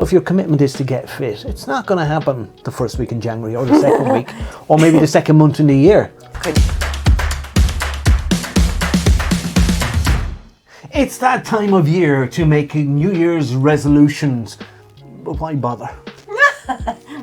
If your commitment is to get fit, it's not going to happen the first week in January or the second week or maybe the second month in the year. It's that time of year to make New Year's resolutions. But why bother?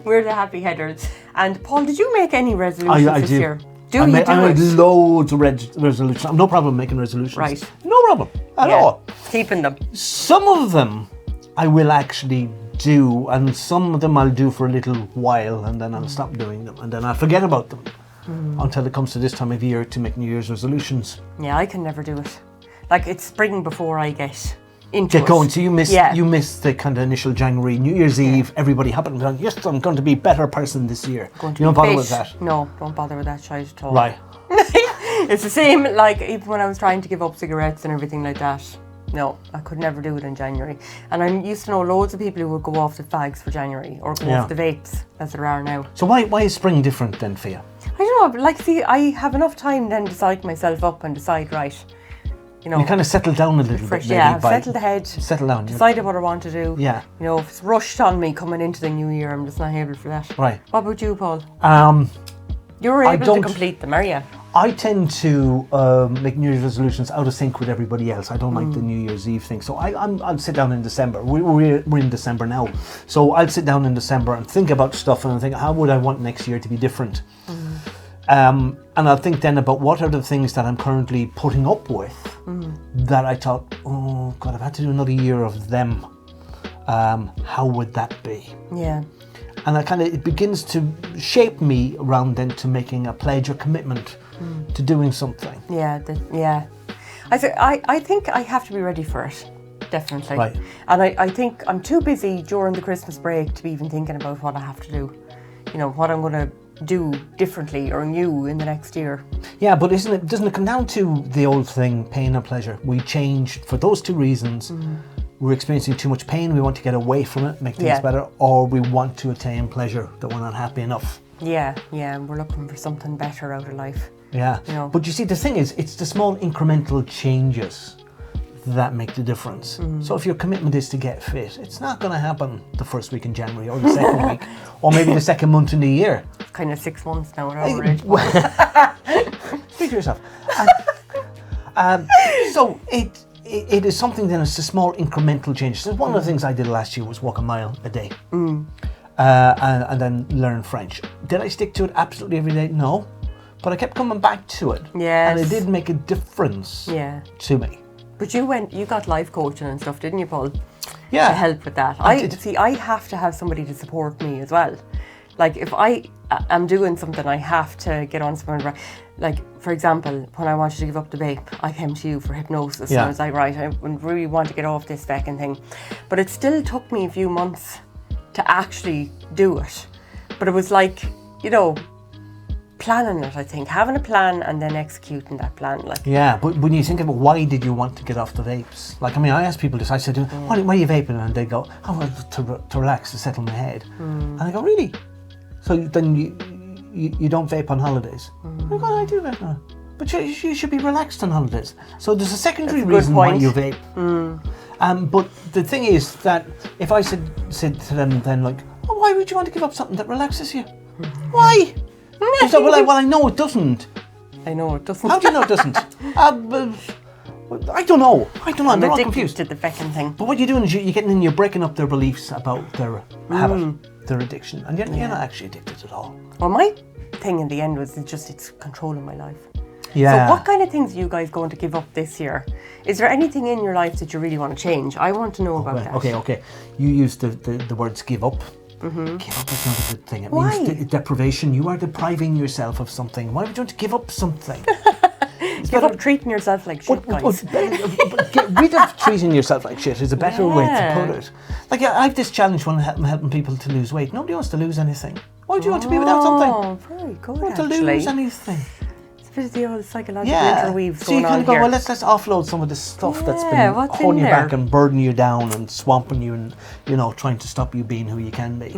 We're the happy headers. And Paul, did you make any resolutions I this do. year? I made loads of resolutions. I've no problem making resolutions. Right. No problem at all. Keeping them. Some of them I will actually do, and some of them I'll do for a little while, and then I'll stop doing them, and then I'll forget about them until it comes to this time of year to make New Year's resolutions. Yeah, I can never do it. Like, it's spring before I get into Get going. So you miss the kind of initial January, New Year's Eve, everybody happened going, yes, I'm going to be a better person this year. You don't bother with that? No, don't bother with that shite at all. Right. It's the same, like, even when I was trying to give up cigarettes and everything like that. No, I could never do it in January. And I used to know loads of people who would go off the fags for January or go off the vapes, as there are now. So why is spring different then for you? I don't know, like, see, I have enough time then to psych myself up and decide, right, you know. You kind of settle down a little bit. Yeah, settled ahead. Settle down. Decided what I want to do. Yeah. You know, if it's rushed on me coming into the new year, I'm just not able for that. Right. What about you, Paul? You're able to complete them, are you? I tend to make New Year's resolutions out of sync with everybody else. I don't like the New Year's Eve thing. So I'll sit down in December. We're in December now. So I'll sit down in December and think about stuff and think, how would I want next year to be different? And I'll think then about what are the things that I'm currently putting up with that I thought, oh God, I've had to do another year of them. How would that be? Yeah. And it begins to shape me around then to making a pledge or commitment to doing something. Yeah. I think I have to be ready for it, definitely. Right. And I think I'm too busy during the Christmas break to be even thinking about what I have to do. You know, what I'm going to do differently or new in the next year. Yeah, but doesn't it come down to the old thing, pain and pleasure? We changed for those two reasons. We're experiencing too much pain, we want to get away from it, make things better, or we want to attain pleasure that we're not happy enough. Yeah, we're looking for something better out of life. Yeah, you know. But you see, the thing is, it's the small incremental changes that make the difference. So if your commitment is to get fit, it's not going to happen the first week in January or the second week, or maybe the second month in the year. It's kind of 6 months now at our age. Speak to yourself. So it is something then, it's a small incremental change. So one of the things I did last year was walk a mile a day and then learn French. Did I stick to it absolutely every day? No. But I kept coming back to it. Yes. And it did make a difference to me. But you got life coaching and stuff, didn't you, Paul? Yeah. To help with that. I have to have somebody to support me as well. Like, if I am doing something, I have to get on someone. Like, for example, when I wanted to give up the vape, I came to you for hypnosis. And I was like, right, I really want to get off this fucking thing. But it still took me a few months to actually do it. But it was like, you know, planning it, I think. Having a plan and then executing that plan. Like. Yeah, but when you think about why did you want to get off the vapes? Like, I mean, I ask people this, I said, why are you vaping? And they go, oh, well, to relax, to settle my head. And I go, really? So then you don't vape on holidays? I go, I do that now. But you should be relaxed on holidays. So there's a secondary reason why you vape. But the thing is that if I said to them then, like, oh, why would you want to give up something that relaxes you? Why? So, well, I know it doesn't. I know it doesn't. How do you know it doesn't? I don't know. I'm They're all addicted confused. to the fucking thing. But what you're doing is you're getting in, you're breaking up their beliefs about their habit, their addiction, and you're not actually addicted at all. Well, my thing in the end was it's controlling my life. Yeah. So what kind of things are you guys going to give up this year? Is there anything in your life that you really want to change? I want to know about that. Okay. You used the words give up. Give up is not a good thing. It Why? means deprivation. You are depriving yourself of something. Why would you want to give up something? Give up treating yourself like shit, guys. Get rid of treating yourself like shit is a better way to put it. Like, I have this challenge when I'm helping people to lose weight. Nobody wants to lose anything. Why do you want to be without something? Oh, very good, You want actually. to lose anything. It's a bit of the old psychological interweaves so you going kind on of go, here. well, let's offload some of this stuff that's been what's holding in you there? back and burdening you down and swamping you and, you know, trying to stop you being who you can be.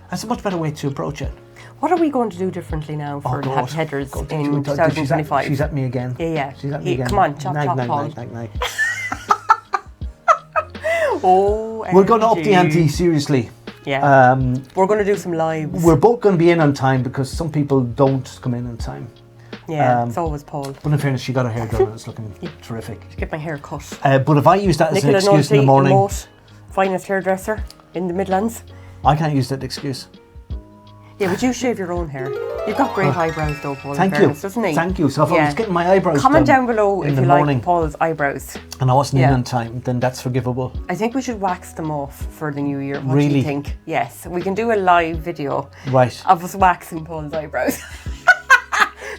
That's a much better way to approach it. What are we going to do differently now for the Happy Headers in 2025? She's at me again. Yeah. She's at me again. Come on, chop, nag, Paul. nag. Oh, We're going to up the ante, seriously. Yeah. We're going to do some lives. We're both going to be in on time because some people don't come in on time. Yeah, it's always Paul. But in fairness, she got her hair done and it's looking terrific. Get my hair cut. But if I use that as an excuse in the morning... Remote, finest hairdresser in the Midlands. I can't use that excuse. Yeah, but you shave your own hair. You've got great eyebrows though, Paul. Thank you. Doesn't he? Thank you. So if I was getting my eyebrows comment done down below if you like Paul's eyebrows. And I wasn't in on time, then that's forgivable. I think we should wax them off for the new year. What do you think? Yes, we can do a live video of us waxing Paul's eyebrows.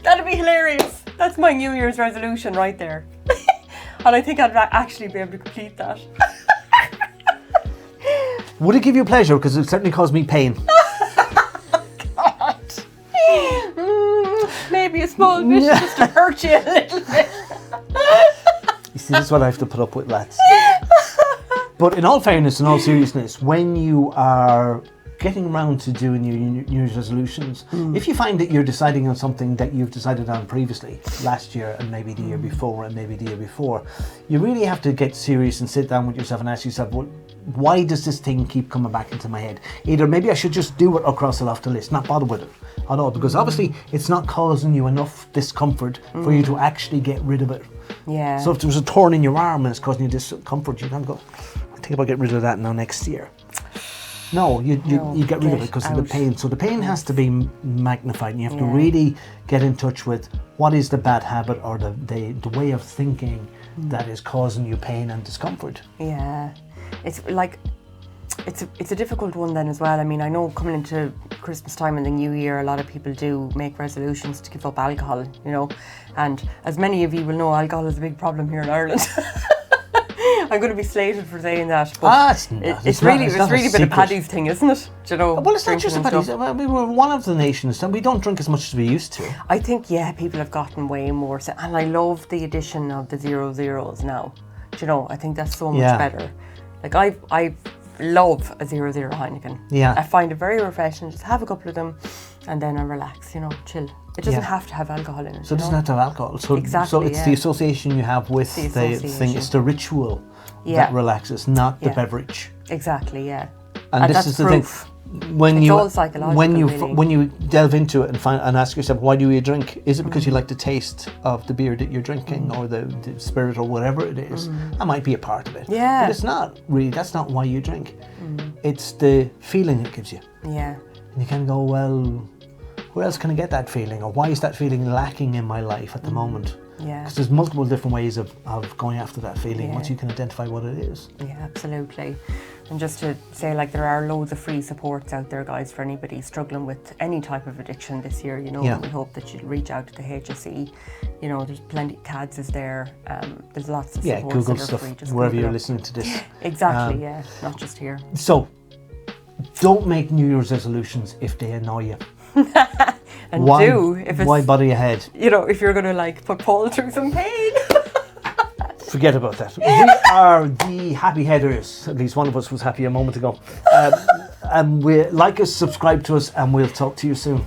That'd be hilarious. That's my New Year's resolution right there. And I think I'd actually be able to complete that. Would it give you pleasure? Because it certainly caused me pain. Maybe a small bit just to hurt you a little bit. You see, this is what I have to put up with, lads. But in all fairness, in all seriousness, when you are getting around to doing your New Year's resolutions, if you find that you're deciding on something that you've decided on previously, last year and maybe the year before and maybe the year before, you really have to get serious and sit down with yourself and ask yourself, well, why does this thing keep coming back into my head? Either maybe I should just do it or cross it off the list, not bother with it at all, because obviously it's not causing you enough discomfort for you to actually get rid of it. Yeah. So if there was a thorn in your arm and it's causing you discomfort, you can't go, I'll think about getting rid of that now next year. No, you get rid of it because of the pain. So the pain has to be magnified, and you have to really get in touch with what is the bad habit or the way of thinking that is causing you pain and discomfort. Yeah, it's like it's a difficult one then as well. I mean, I know coming into Christmas time and the New Year, a lot of people do make resolutions to give up alcohol, you know, and as many of you will know, alcohol is a big problem here in Ireland. I'm going to be slated for saying that, but it's really a bit of Paddy's thing, isn't it? Do you know? Well, it's not just a Paddy's. We were one of the nations and we don't drink as much as we used to. I think, people have gotten way more, and I love the addition of the 0.0s now. Do you know? I think that's so much better. Like I love a 0.0 Heineken. Yeah. I find it very refreshing. Just have a couple of them, and then I relax. You know, chill. It doesn't have to have alcohol in it. So it doesn't have to have alcohol. So, exactly, so it's the association you have with the thing. It's the ritual that relaxes, not the beverage. Exactly, yeah. And this that's is the proof. thing. When it's all psychological, when you delve into it and ask yourself, why do you drink? Is it because you like the taste of the beer that you're drinking or the spirit or whatever it is? That might be a part of it. Yeah. But it's not really. That's not why you drink. It's the feeling it gives you. Yeah. And you can go, well, where else can I get that feeling? Or why is that feeling lacking in my life at the moment? Yeah. Because there's multiple different ways of going after that feeling once you can identify what it is. Yeah, absolutely. And just to say, like, there are loads of free supports out there, guys, for anybody struggling with any type of addiction this year, you know. And we hope that you'll reach out to the HSE. You know, there's plenty, CADS is there. There's lots of supports Google that are stuff free. Just wherever you're listening to this. Exactly, not just here. So, don't make New Year's resolutions if they annoy you. And why bother your head? You know, if you're going to like put Paul through some pain. Forget about that. We are the happy headers. At least one of us was happy a moment ago. And we like us, subscribe to us, and we'll talk to you soon.